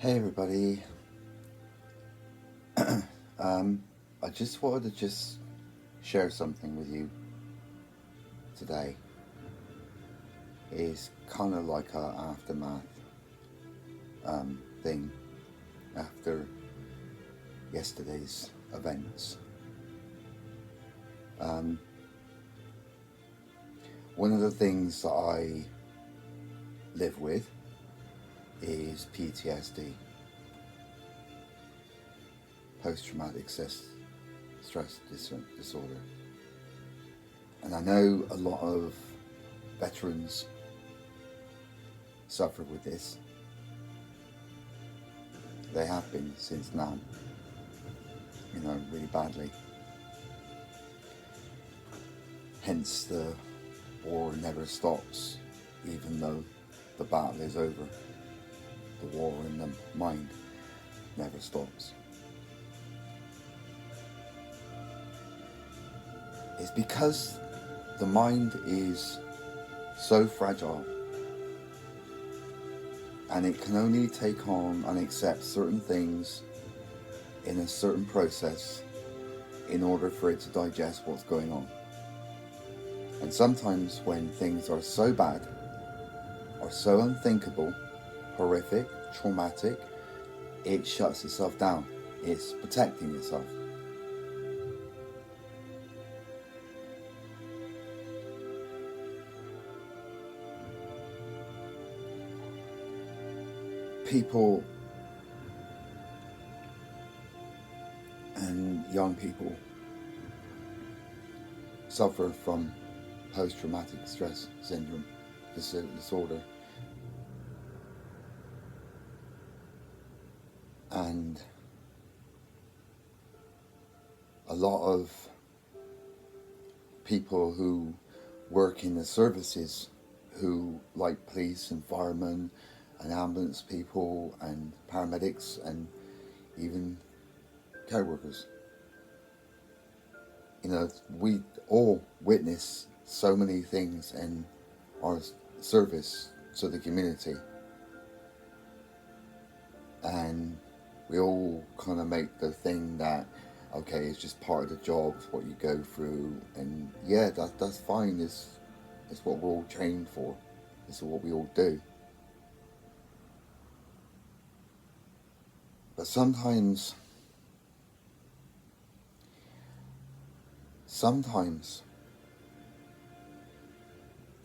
Hey everybody. I just wanted to share something with you today. It's kind of like a aftermath thing after yesterday's events. Um, One of the things that I live with is PTSD, post-traumatic stress disorder. And I know a lot of veterans suffer with this. They have been since now, really badly. Hence the war never stops, even though the battle is over. The war in the mind never stops. It's because the mind is so fragile, and it can only take on and accept certain things in a certain process in order for it to digest what's going on. And sometimes when things are so bad, or so unthinkable, horrific, traumatic, it shuts itself down. It's protecting itself. People and young people suffer from post-traumatic stress syndrome disorder, and a lot of people who work in the services, who like police and firemen and ambulance people and paramedics and even care workers, we all witness so many things in our service to the community, and we all kind of make the thing that, okay, it's just part of the job, it's what you go through, and yeah, that's fine. It's what we're all trained for. It's what we all do. But sometimes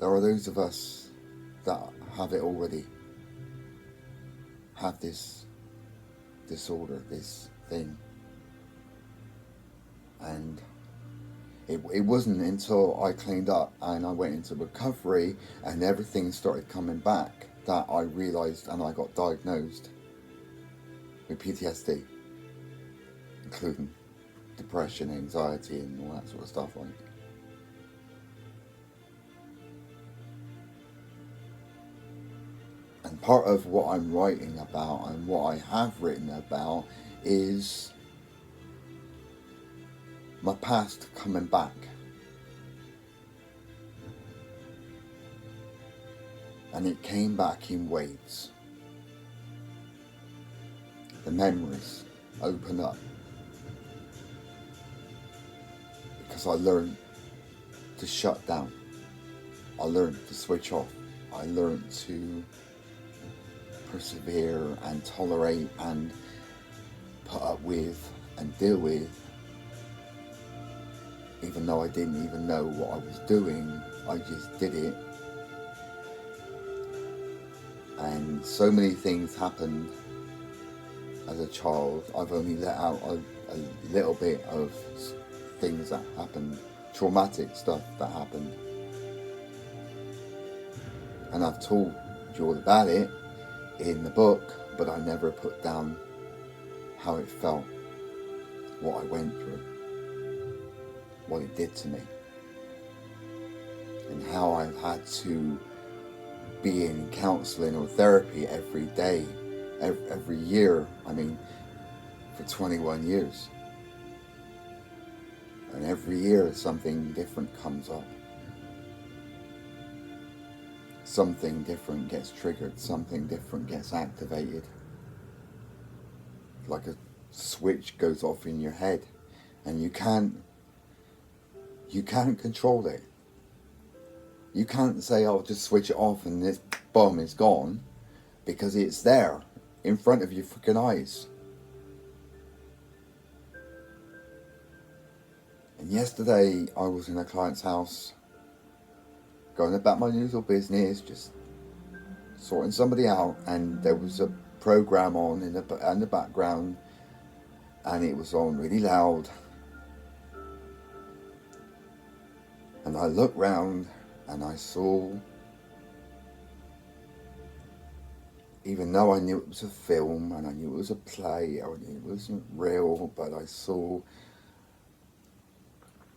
there are those of us that have it already, have this disorder, this thing. And it wasn't until I cleaned up and I went into recovery and everything started coming back that I realised, and I got diagnosed with PTSD, including depression, anxiety, and all that sort of stuff. And part of what I'm writing about and what I have written about is my past coming back. And it came back in waves. The memories open up because I learned to shut down. I learned to switch off. I learned to persevere and tolerate and put up with and deal with, even though I didn't even know what I was doing. I just did it. And so many things happened as a child. I've only let out a little bit of things that happened, traumatic stuff that happened. And I've told you all about it in the book, but I never put down how it felt, what I went through, what it did to me, and how I've had to be in counselling or therapy every day, every year, for 21 years. And every year something different comes up. Something different gets triggered, something different gets activated. like a switch goes off in your head, and you can't control it. You can't say, "I'll just switch it off and this bomb is gone," because it's there in front of your freaking eyes. And yesterday I was in a client's house, going about my usual business, just sorting somebody out, and there was a program on in the background, and it was on really loud. And I looked round and I saw, even though I knew it was a film and I knew it was a play, I knew it wasn't real, but I saw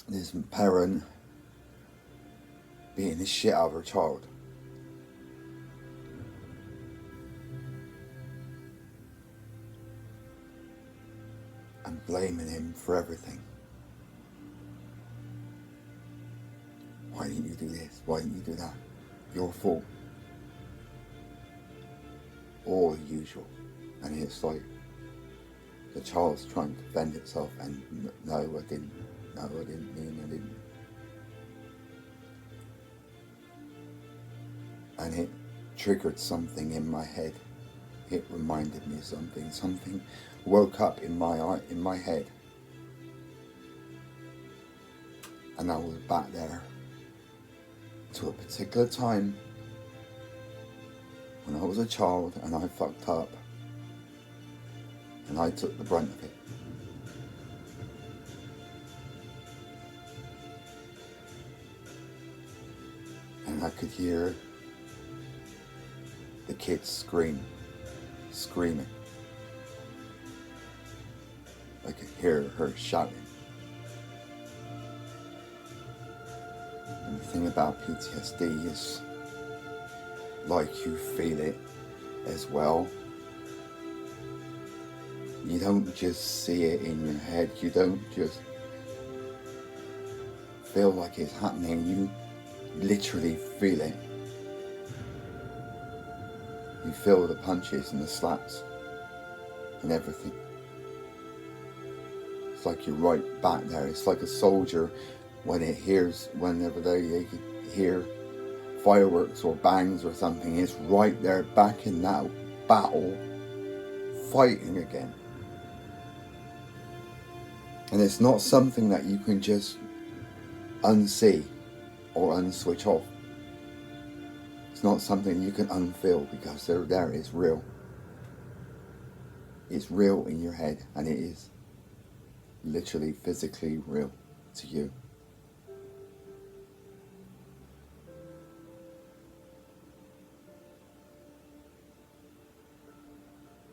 this parent beating the shit out of her child. And blaming him for everything. Why didn't you do this? Why didn't you do that? Your fault. All the usual. And it's like the child's trying to defend itself, and no, I didn't. No, I didn't mean, I didn't. And it triggered something in my head. It reminded me of something. Something woke up in my head. And I was back there to a particular time when I was a child and I fucked up. And I took the brunt of it. And I could hear the kids screaming. I could hear her shouting. And the thing about PTSD is, like, you feel it as well. You don't just see it in your head. You don't just feel like it's happening. You literally feel it. You feel the punches and the slaps and everything. It's like you're right back there. It's like a soldier whenever they hear fireworks or bangs or something, it's right there back in that battle, fighting again. And it's not something that you can just unsee or unswitch off. It's not something you can unfeel, because there is real. It's real in your head, and it is literally physically real to you.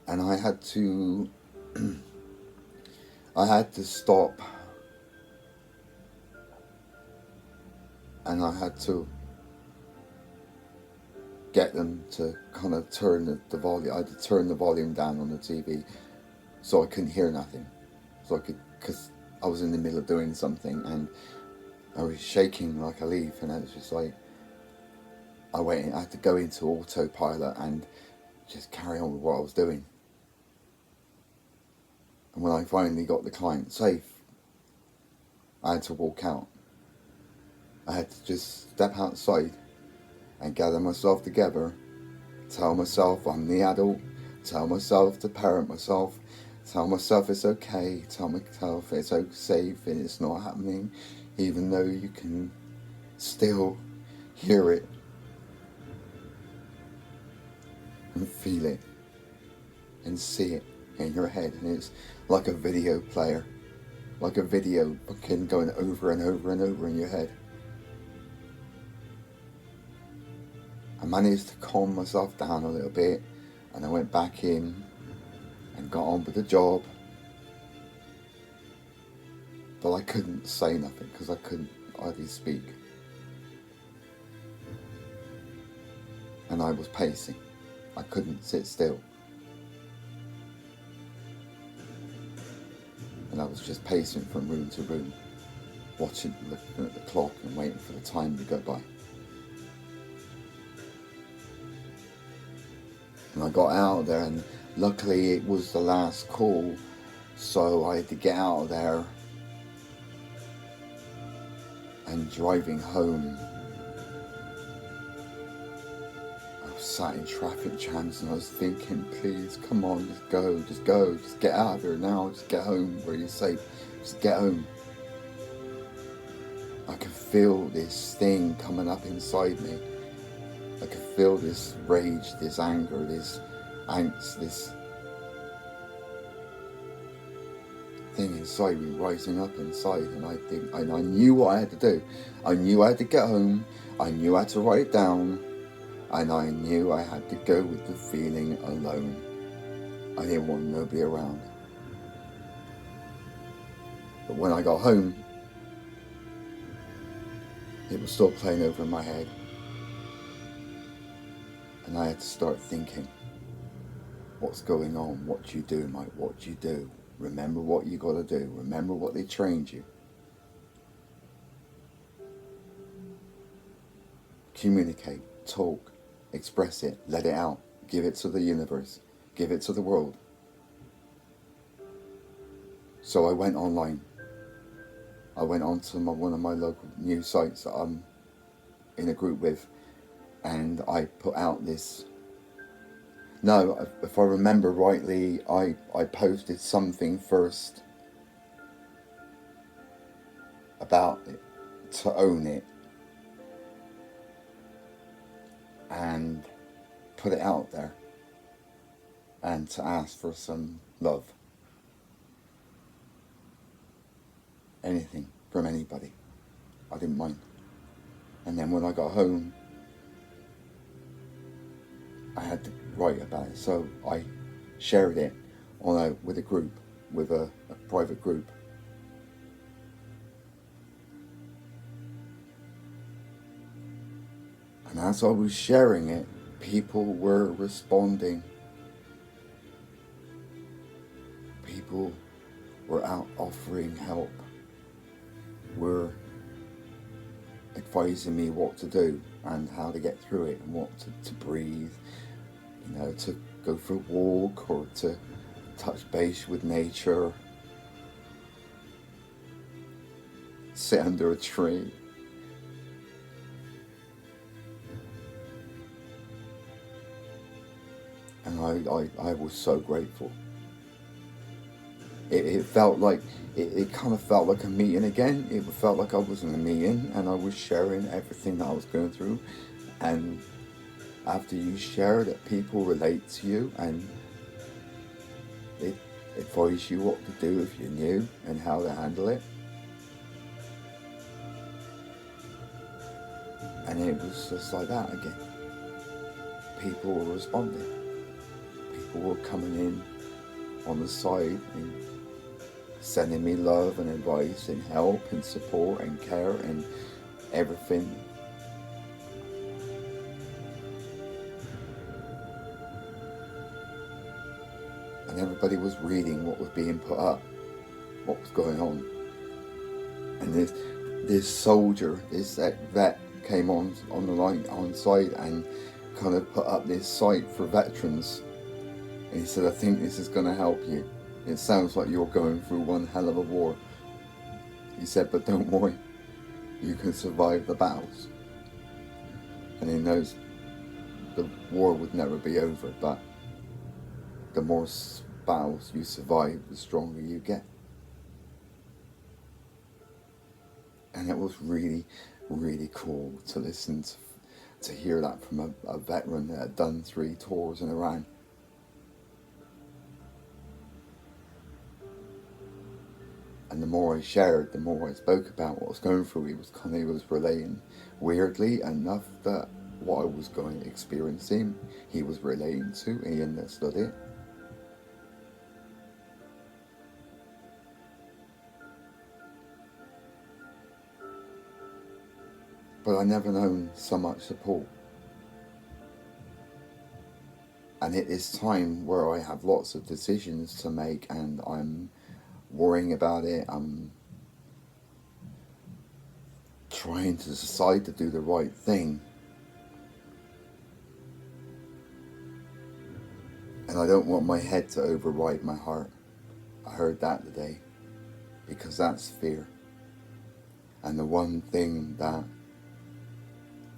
And I had to stop, and I had to get them to kind of turn the volume. I had to turn the volume down on the TV so I couldn't hear nothing. Because I was in the middle of doing something and I was shaking like a leaf, and it was just like, I had to go into autopilot and just carry on with what I was doing. And when I finally got the client safe, I had to walk out. I had to just step outside and gather myself together, tell myself I'm the adult, tell myself to parent myself, tell myself it's okay, tell myself it's safe and it's not happening, even though you can still hear it and feel it and see it in your head. And it's like a video player, like a video fucking going over and over and over in your head. I managed to calm myself down a little bit, and I went back in and got on with the job. But I couldn't say nothing because I couldn't hardly speak. And I was pacing. I couldn't sit still. And I was just pacing from room to room, looking at the clock and waiting for the time to go by. And I got out there, and Luckily, it was the last call, so I had to get out of there. And driving home, I was sat in traffic jams and I was thinking, please, come on, just go, just get out of here now, just get home where you're safe, just get home. I could feel this thing coming up inside me. I could feel this rage, this anger, this angst, this thing inside me rising up inside, and I knew what I had to do. I knew I had to get home, I knew I had to write it down, and I knew I had to go with the feeling alone. I didn't want nobody around. But when I got home, it was still playing over in my head. And I had to start thinking, what's going on? What do you do, Mike? What do you do? Remember what you got to do. Remember what they trained you. Communicate, talk, express it, let it out, give it to the universe, give it to the world. So I went online. I went on to one of my local news sites that I'm in a group with, and I put out this. No, if I remember rightly, I posted something first about it, to own it, and put it out there, and to ask for some love. Anything from anybody. I didn't mind. And then when I got home, I had to write about it. So I shared it with a group, with a private group. And as I was sharing it, people were responding. People were out offering help, were advising me what to do and how to get through it and what to breathe, to go for a walk or to touch base with nature, sit under a tree. And I was so grateful. It felt like, it kind of felt like a meeting again. It felt like I was in a meeting and I was sharing everything that I was going through. And after you share that, people relate to you and they advise you what to do if you're new and how to handle it. And it was just like that again. People were responding. People were coming in on the side and sending me love and advice and help and support and care and everything. And everybody was reading what was being put up, what was going on. And this soldier, this vet came on the line on side and kind of put up this site for veterans. And he said, I think this is going to help you. It sounds like you're going through one hell of a war. He said, but don't worry, you can survive the battles. And he knows the war would never be over, but the more battles you survive, the stronger you get. And it was really, really cool to listen to hear that from a veteran that had done 3 tours in Iran. And the more I shared, the more I spoke about what I was going through. He was relating, weirdly enough, that what I was experiencing, he was relating to. He understood it. But I never known so much support. And at this time where I have lots of decisions to make and I'm worrying about it, I'm trying to decide to do the right thing, And I don't want my head to override my heart. I heard that today, because that's fear. And the one thing that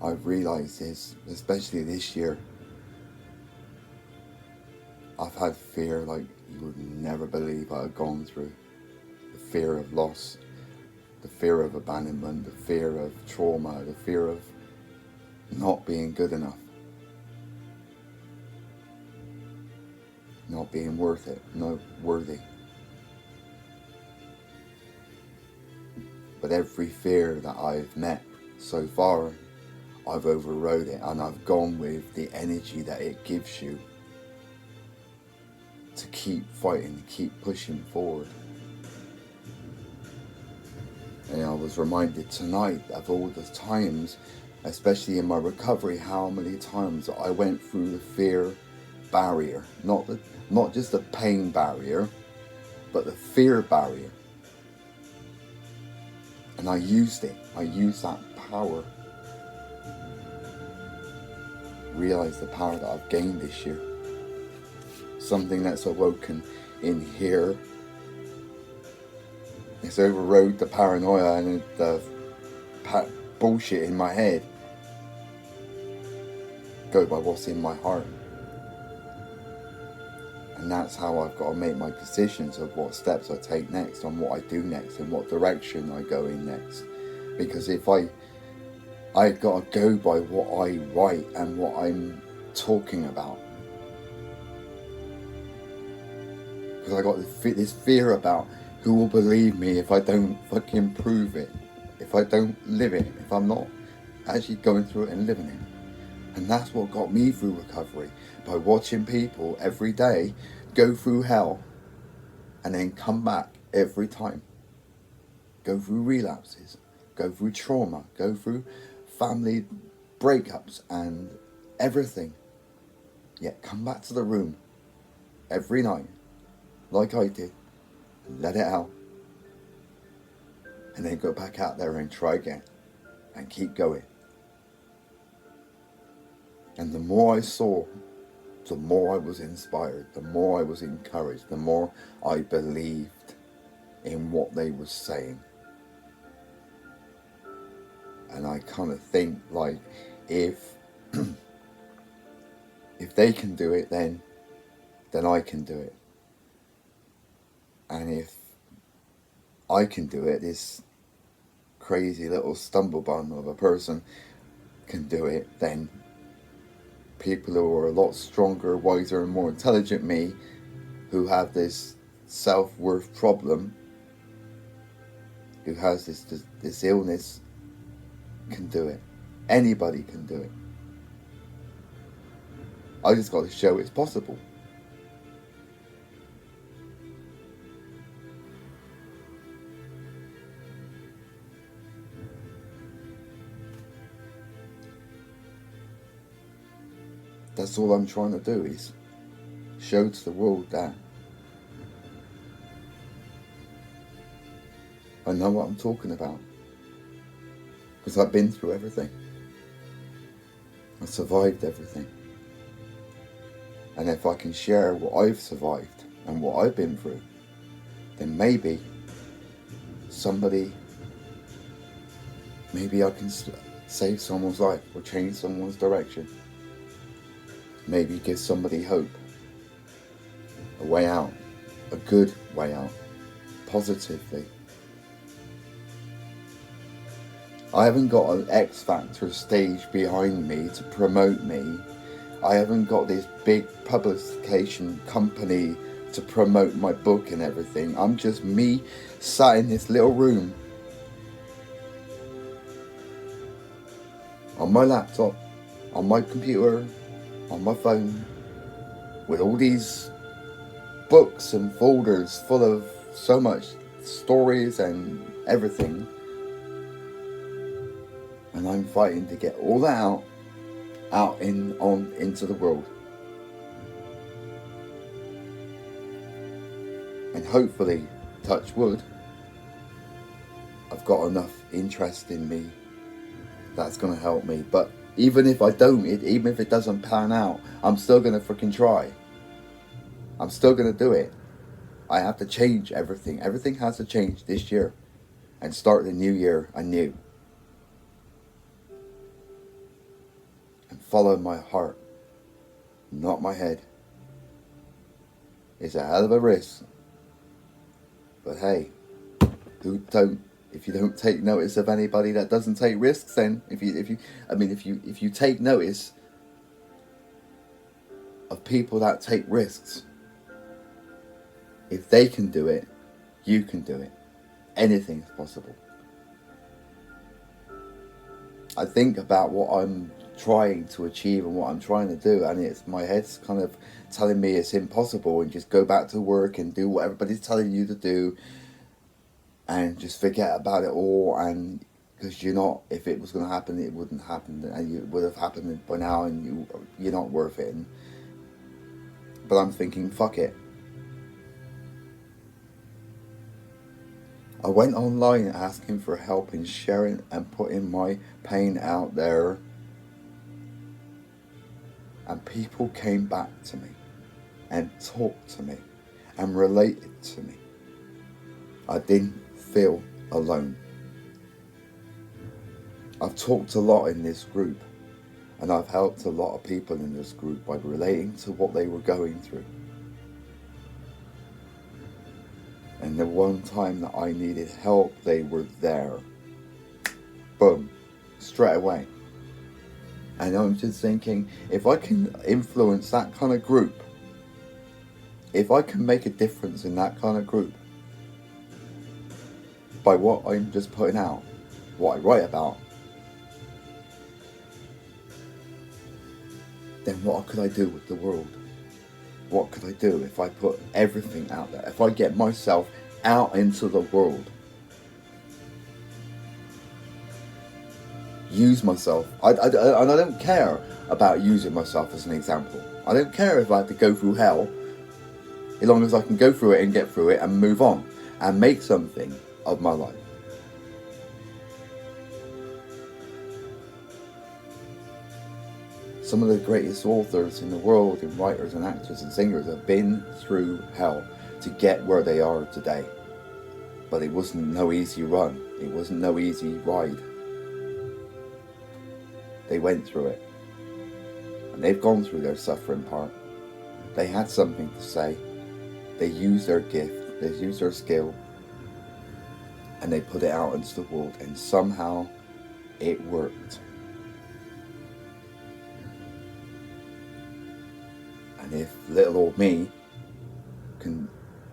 I've realized is, especially this year, I've had fear like you would never believe I've gone through. The fear of loss, the fear of abandonment, the fear of trauma, the fear of not being good enough, not being worth it, not worthy. But every fear that I've met so far, I've overrode it, and I've gone with the energy that it gives you to keep fighting, to keep pushing forward. And I was reminded tonight of all the times, especially in my recovery, how many times I went through the fear barrier, not just the pain barrier, but the fear barrier. And I used it. I used that power. Realize the power that I've gained this year. Something that's awoken in here. It's overrode the paranoia and the bullshit in my head. Go by what's in my heart. And that's how I've got to make my decisions of what steps I take next, on what I do next, and what direction I go in next. Because if I've got to go by what I write and what I'm talking about. Because I got this fear about who will believe me if I don't fucking prove it, if I don't live it, if I'm not actually going through it and living it. And that's what got me through recovery, by watching people every day go through hell and then come back every time. Go through relapses, go through trauma, go through family breakups and everything. Yet come back to the room every night, like I did, and let it out. And then go back out there and try again and keep going. And the more I saw, the more I was inspired, the more I was encouraged, the more I believed in what they were saying. And I kind of think, like, if they can do it, then I can do it. And if I can do it, this crazy little stumblebum of a person can do it, then people who are a lot stronger, wiser, and more intelligent than me, who have this self-worth problem, who has this illness, can do it. Anybody can do it. I just got to show it's possible. That's all I'm trying to do, is show to the world that I know what I'm talking about. Because I've been through everything. I survived everything. And if I can share what I've survived and what I've been through, then maybe I can save someone's life or change someone's direction. Maybe give somebody hope, a way out, a good way out, positively. I haven't got an X Factor stage behind me to promote me. I haven't got this big publication company to promote my book and everything. I'm just me sat in this little room on my laptop, on my computer, on my phone, with all these books and folders full of so much stories and everything. And I'm fighting to get all that out into the world. And hopefully, touch wood, I've got enough interest in me that's going to help me. But even if I don't, even if it doesn't pan out, I'm still going to freaking try. I'm still going to do it. I have to change everything. Everything has to change this year and start the new year anew. And follow my heart, not my head. It's a hell of a risk. But hey, if you don't take notice of anybody that doesn't take risks, then if you take notice of people that take risks, if they can do it, you can do it. Anything's possible. I think about what I'm trying to achieve and what I'm trying to do, and it's my head's kind of telling me it's impossible and just go back to work and do what everybody's telling you to do and just forget about it all. And because if it was going to happen, it wouldn't happen, and it would have happened by now, and you're not worth it. But I'm thinking, fuck it. I went online asking for help in sharing and putting my pain out there, and people came back to me and talked to me and related to me. I didn't feel alone. I've talked a lot in this group, and I've helped a lot of people in this group by relating to what they were going through. And the one time that I needed help, they were there. Boom. Straight away. And I'm just thinking, if I can influence that kind of group, if I can make a difference in that kind of group, by what I'm just putting out, what I write about, then what could I do with the world? What could I do if I put everything out there? If I get myself out into the world, use myself. And I don't care about using myself as an example. I don't care if I have to go through hell, as long as I can go through it and get through it and move on and make something of my life. Some of the greatest authors in the world, and writers and actors and singers, have been through hell to get where they are today. But it wasn't no easy run. It wasn't no easy ride. They went through it. And they've gone through their suffering part. They had something to say. They used their gift. They used their skill. And they put it out into the world. And somehow it worked. And if little old me can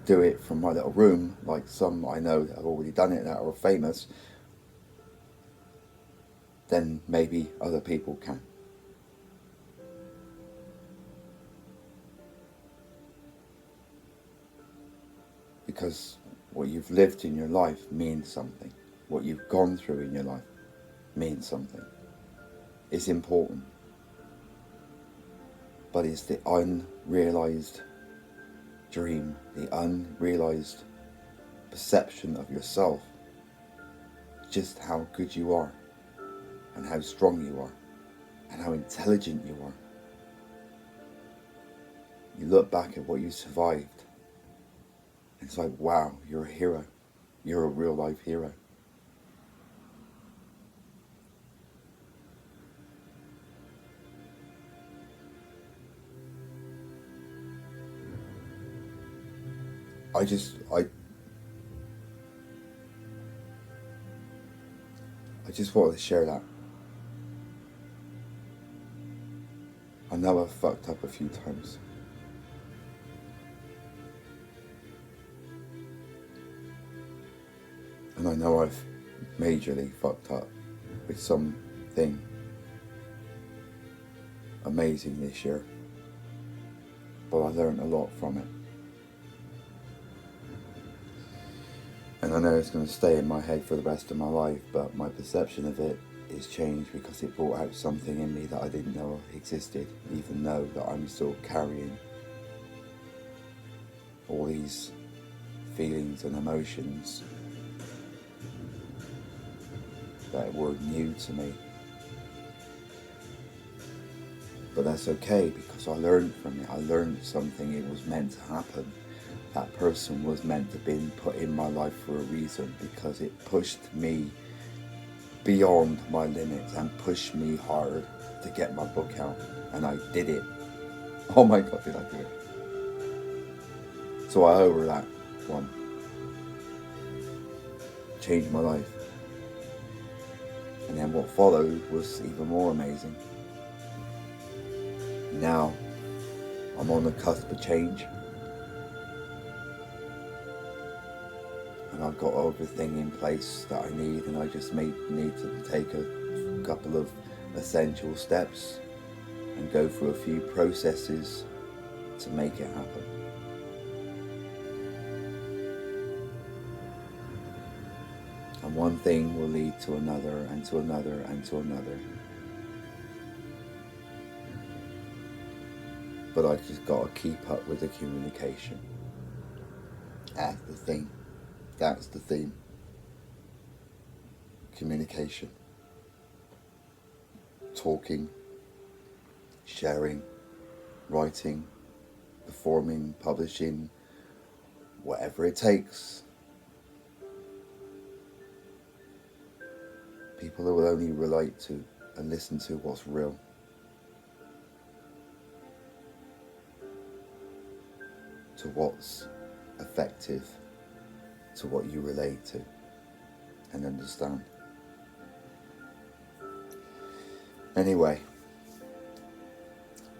do it from my little room, like some I know that have already done it that are famous, then maybe other people can. Because what you've lived in your life means something. What you've gone through in your life means something. It's important. But it's the unrealized dream, the unrealized perception of yourself, just how good you are, and how strong you are, and how intelligent you are. You look back at what you survived, and it's like, wow, you're a hero. You're a real life hero. I just wanted to share that. I know I've fucked up a few times. And I know I've majorly fucked up with something amazing this year. But I learned a lot from it. And I know it's going to stay in my head for the rest of my life, but my perception of it is changed because it brought out something in me that I didn't know existed, even though that I'm still carrying all these feelings and emotions that were new to me. But that's okay, because I learned from it. I learned something. It was meant to happen. That person was meant to be put in my life for a reason, because it pushed me beyond my limits and pushed me hard to get my book out. And I did it. Oh my God, did I do it? So I owe her that one. Changed my life. And then what followed was even more amazing. Now I'm on the cusp of change, and I've got everything in place that I need, and I just need to take a couple of essential steps and go through a few processes to make it happen. And one thing will lead to another, and to another, and to another. But I just got to keep up with the communication. That's the thing. That's the theme. Communication. Talking, sharing, writing, performing, publishing, whatever it takes. People will only relate to and listen to what's real. To what's effective, to what you relate to and understand. Anyway,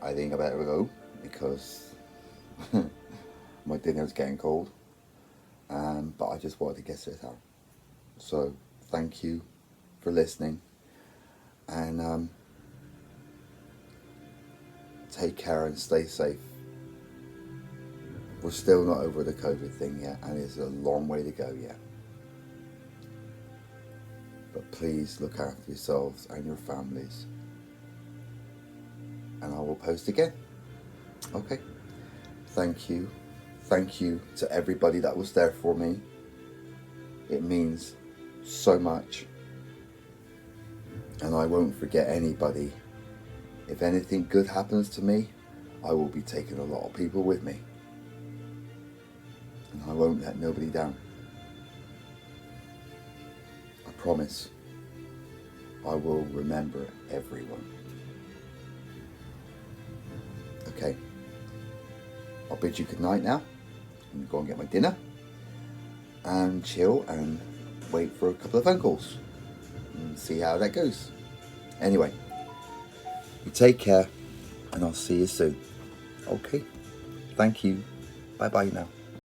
I think I better go, because my dinner's getting cold, but I just wanted to get it out. So thank you for listening, and take care and stay safe. We're still not over the COVID thing yet, and it's a long way to go yet. But please look after yourselves and your families. And I will post again. Okay. Thank you. Thank you to everybody that was there for me. It means so much. And I won't forget anybody. If anything good happens to me, I will be taking a lot of people with me. And I won't let nobody down. I promise. I will remember everyone. Okay. I'll bid you good night now. I'm going to go and get my dinner and chill and wait for a couple of phone calls and see how that goes. Anyway, you take care, and I'll see you soon. Okay. Thank you. Bye bye now.